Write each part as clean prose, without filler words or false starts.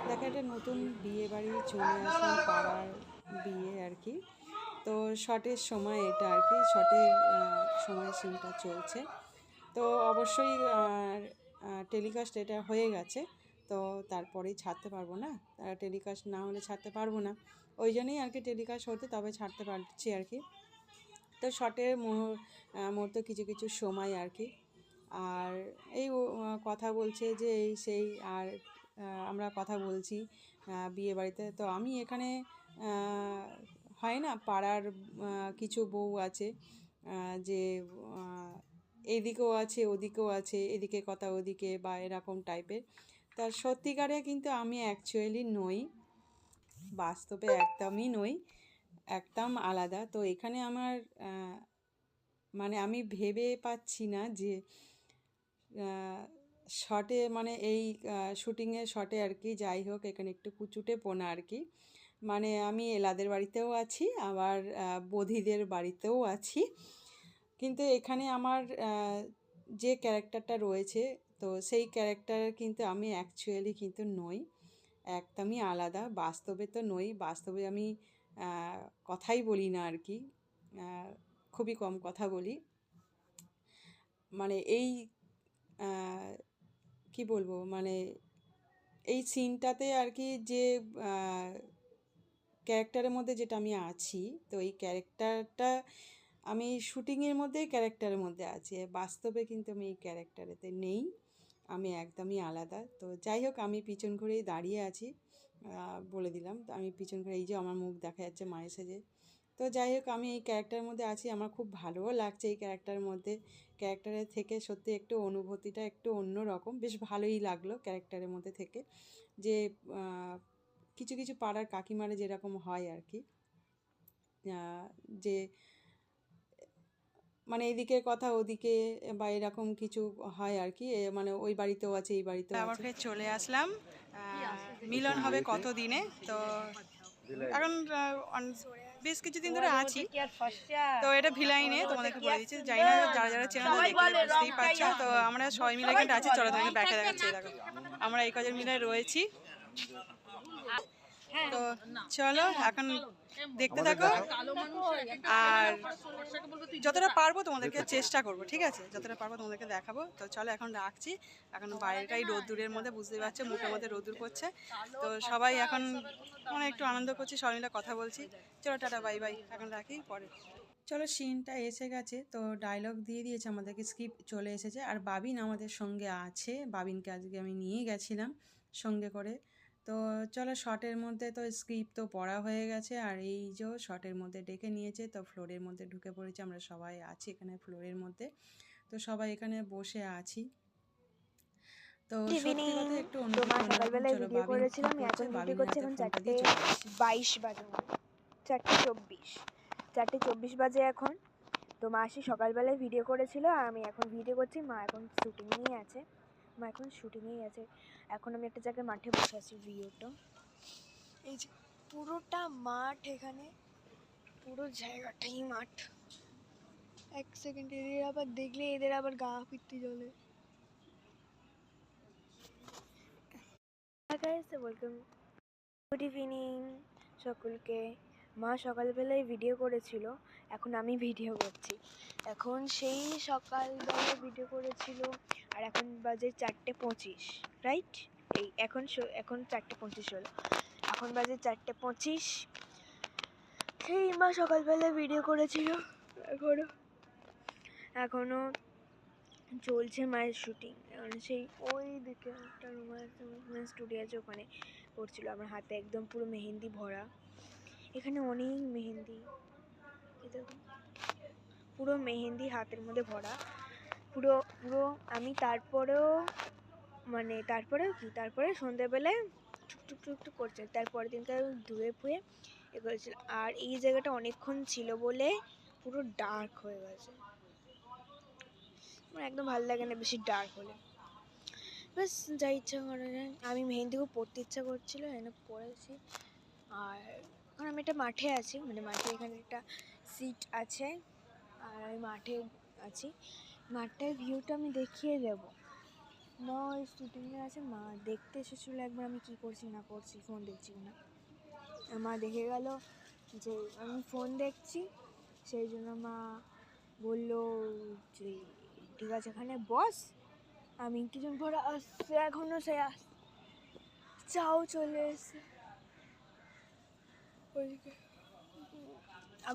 দেখা একটা নতুন বিয়ে বাড়ি চলে আসলাম, পাড়ার বিয়ে আর কি। তো শটের সময় এটা আর কি, শটের সময় সিনটা চলছে। তো অবশ্যই টেলিকাস্ট এটা হয়ে গেছে, তো তারপরেই ছাড়তে পারবো না, টেলিকাস্ট না হলে ছাড়তে পারবো না, ওই জন্যই আর কি টেলিকাস্ট হতে তবে ছাড়তে পারছি আর কি। তো শটের মুহূর্ত কিছু কিছু সময় আর কি। আর এই কথা বলছে যে এই সেই, আর আমরা কথা বলছি বিয়ে বাড়িতে। তো আমি এখানে হয় না, পাড়ার কিছু বউ আছে যে এদিকেও আছে ওদিকেও আছে, এদিকে কথা ওদিকে বা এরকম টাইপের। তা সত্যিকারে কিন্তু আমি অ্যাকচুয়ালি নই, বাস্তবে একদমই নই, একদম আলাদা। তো এখানে আমার মানে আমি ভেবে পাচ্ছি না যে শটে মানে এই শুটিংয়ের শটে আর কি, যাই হোক এখানে একটু কুচুটে পোনা আর কি। মানে আমি এলাদের বাড়িতেও আছি, আবার বধিদের বাড়িতেও আছি, কিন্তু এখানে আমার যে ক্যারেক্টারটা রয়েছে, তো সেই ক্যারেক্টার কিন্তু আমি অ্যাকচুয়ালি কিন্তু নই, একদমই আলাদা। বাস্তবে তো নই, বাস্তবে আমি কথাই বলি না আর কি, খুবই কম কথা বলি। মানে এই কি বলবো, মানে এই সিনটাতে আর কি যে ক্যারেক্টারের মধ্যে যেটা আমি আছি, তো এই ক্যারেক্টারটা আমি শুটিংয়ের মধ্যেই ক্যারেক্টারের মধ্যে আছি, বাস্তবে কিন্তু আমি এই ক্যারেক্টারেতে নেই, আমি একদমই আলাদা। তো যাই হোক, আমি পিছন ঘুরেই দাঁড়িয়ে আছি, বলে দিলাম। তো আমি পিছন ঘুরে, এই যে আমার মুখ দেখা যাচ্ছে মায়ের সাজে। তো যাই হোক, আমি এই ক্যারেক্টারের মধ্যে আছি, আমার খুব ভালোও লাগছে এই ক্যারেক্টারের মধ্যে। ক্যারেক্টারের থেকে সত্যি একটু অনুভূতিটা একটু অন্য রকম, বেশ ভালোই লাগলো ক্যারেক্টারের মধ্যে থেকে। যে কিছু কিছু পাড়ার কাকিমারে যেরকম হয় আর কি, যে মানে এদিকের কথা ওদিকে বা এরকম কিছু হয় আর কি, মানে ওই বাড়িতেও আছে এই বাড়িতেও আবার ফের চলে আসলাম। মিলন হবে কত দিনে, তো এখন বেশ কিছুদিন ধরে আছি। তো এটা ভিলাইনে তোমাদেরকে বলে দিচ্ছি, জানি না যারা যারা চেনা দেখলে বুঝতেই পারছো। তো আমরা সবাই মিলে এখানটা আছি, চলো তোমাকে দেখা দেখাচ্ছি। দেখো আমরা এই কজন মিলে রয়েছি, তো চলো এখন দেখতে থাকো। আর যতটা পারবো তোমাদেরকে চেষ্টা করবো, ঠিক আছে, যতটা পারবো তোমাদেরকে দেখাবো। তো চলো এখন রাখছি, এখন বাইরেটাই রোদ্দুরের মধ্যে, বুঝতেই পারছো মুখের মধ্যে রোদ্দুর পড়ছে। তো সবাই এখন মানে একটু আনন্দ করছি, সবাই মিলে কথা বলছি। চলো টাটা, বাই বাই, এখন রাখি, পরে। চলো সিনটা এসে গেছে, তো ডায়লগ দিয়ে দিয়েছে আমাদেরকে, স্ক্রিপ্ট চলে এসেছে, আর বাবিন আমাদের সঙ্গে আছে, বাবিনকে আজকে আমি নিয়ে গেছিলাম সঙ্গে করে। তো চলো শটের মধ্যে তো স্ক্রিপ্ট তো পড়া হয়ে গেছে, আর এই যে শটের মধ্যে ডেকে নিয়েছে, তো ফ্লোরের মধ্যে ঢুকে পড়েছি, আমরা সবাই আছি এখানে ফ্লোরের মধ্যে। তো সবাই এখানে বসে আছি। তো সত্যি কথা একটু তোমার অন্যরকম। সকালবেলায় চলো ভিডিও বাবিন কি করেছিলাম, করছে, এখন ভিডিও বাবিনের করছি, হাতে এখন ফোনটা দিয়ে চলে যাচ্ছি। 4:22 বাজে, 4:24, 4:24 বাজে এখন। তো মা আসি সকালবেলায় ভিডিও করেছিল, আর আমি এখন ভিডিও করছি। মা এখন শুটিংয়েই আছে, মা এখন শুটিংয়েই আছে। এখন আমি একটা জায়গায় মাঠে বসে আছি, ভিউটা এই যে পুরোটা মাঠ, এখানে পুরো জায়গাটাই মাঠ। এক সেকেন্ড, এদের আবার দেখলে এদের আবার গা পিত্তি জ্বলে। ওয়েলকাম, গুড ইভিনিং সকলকে। মা সকালবেলায় ভিডিও করেছিল, এখন আমি ভিডিও করছি। এখন সেই সকালবেলায় ভিডিও করেছিল, আর এখন বাজে 4:25, রাইট? এই এখন এখন 4:25 হলো, এখন বাজে 4:25। সেই মা সকালবেলায় ভিডিও করেছিল, এখনও চলছে মায়ের শুটিং। সেই ওই দিকে একটা রুম আছে, স্টুডিও আছে, ওখানে করছিল। আমার হাতে একদম পুরো মেহেন্দি ভরা, এখানে অনেক মেহেন্দি, পুরো মেহেন্দি হাতের মধ্যে ভরা, পুরো পুরো আমি। তারপরেও তারপরে সন্ধ্যাবেলায় টুকটুক টুকটুক করছে, তারপরের দিনকে ধুয়ে ফুয়ে এ করেছিল। আর এই জায়গাটা অনেকক্ষণ ছিল বলে পুরো ডার্ক হয়ে গেছে, আমার একদম ভালো লাগে না বেশি ডার্ক হলে। ব্যাস যা ইচ্ছা করে যায়। আমি মেহেন্দিও পড়তে ইচ্ছা করছিলো, এনে পড়েছি। আর এখন আমি একটা মাঠে আছি, মানে মাঠে এখানে একটা সিট আছে, আর আমি মাঠে আছি। মাঠটার ভিউটা আমি দেখিয়ে দেবো। মা ওই শুটিংয়ে আছে, মা দেখতে এসেছিলো একবার আমি কী করছি না করছি, ফোন দেখছি না। মা দেখে গেল যে আমি ফোন দেখছি, সেই জন্য মা বললো যে ঠিক আছে এখানে বস, আমি কিছুক্ষণ পরে আসছে, এখনও সে চাও চলে এসে ওইদিকে।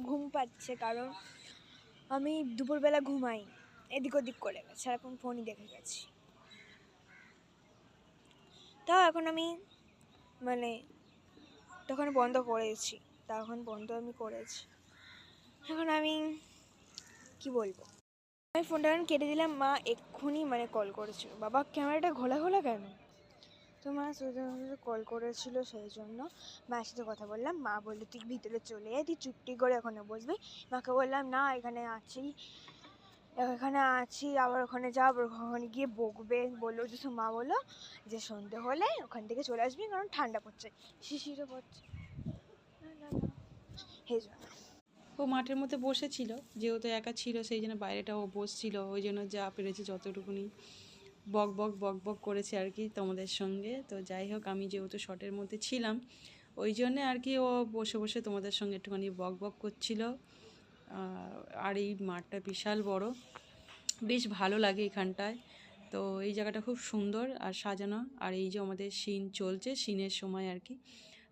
ঘুম পাচ্ছে কারণ আমি দুপুরবেলা ঘুমাই, এদিক ওদিক করে গেছে, সারাক্ষণ ফোনই দেখে গেছি। তাও এখন আমি মানে তখন বন্ধ করেছি, এখন আমি কি বলবো, আমি ফোনটা এখন কেটে দিলাম। মা এক্ষুনি মানে কল করেছিল, বাবা ক্যামেরাটা ঘোলা ঘোলা কেন? তো মা কল করেছিল, সেই জন্য মায়ের সাথে কথা বললাম। মা বললো তুই ভিতরে চলে আয়, তুই চুপটি করে ওখানে বসবি। মাকে বললাম না এখানে আছি, আবার ওখানে যাব, ওখানে গিয়ে বকবে। বললো যে মা বললো যে সন্ধে হলে ওখান থেকে চলে আসবি, কারণ ঠান্ডা পড়ছে, শিশিরও পড়ছে, সেই জন্য। ও মাঠের মধ্যে বসেছিল, যেহেতু একা ছিল সেই জন্য বাইরেটা ও বসছিল, ওই জন্য যা পেরেছে যতটুকুনি বক বক বক বক করেছে আর কি তোমাদের সঙ্গে। তো যাই হোক, আমি যেহেতু শটের মধ্যে ছিলাম ওই জন্যে আর কি ও বসে বসে তোমাদের সঙ্গে একটুখানি বক বক করছিল। আর এই মাঠটা বিশাল বড়, বেশ ভালো লাগে এখানটায়। তো এই জায়গাটা খুব সুন্দর আর সাজানো, আর এই যে আমাদের সিন চলছে, সিনের সময় আর কি।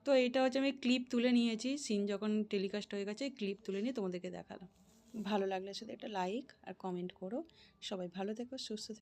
তো এইটা হচ্ছে আমি ক্লিপ তুলে নিয়েছি, সিন যখন টেলিকাস্ট হয়ে গেছে ক্লিপ তুলে নিয়ে তোমাদেরকে দেখালাম। ভালো লাগলে শুধু একটা লাইক আর কমেন্ট করো। সবাই ভালো থেকো, সুস্থ থেকো।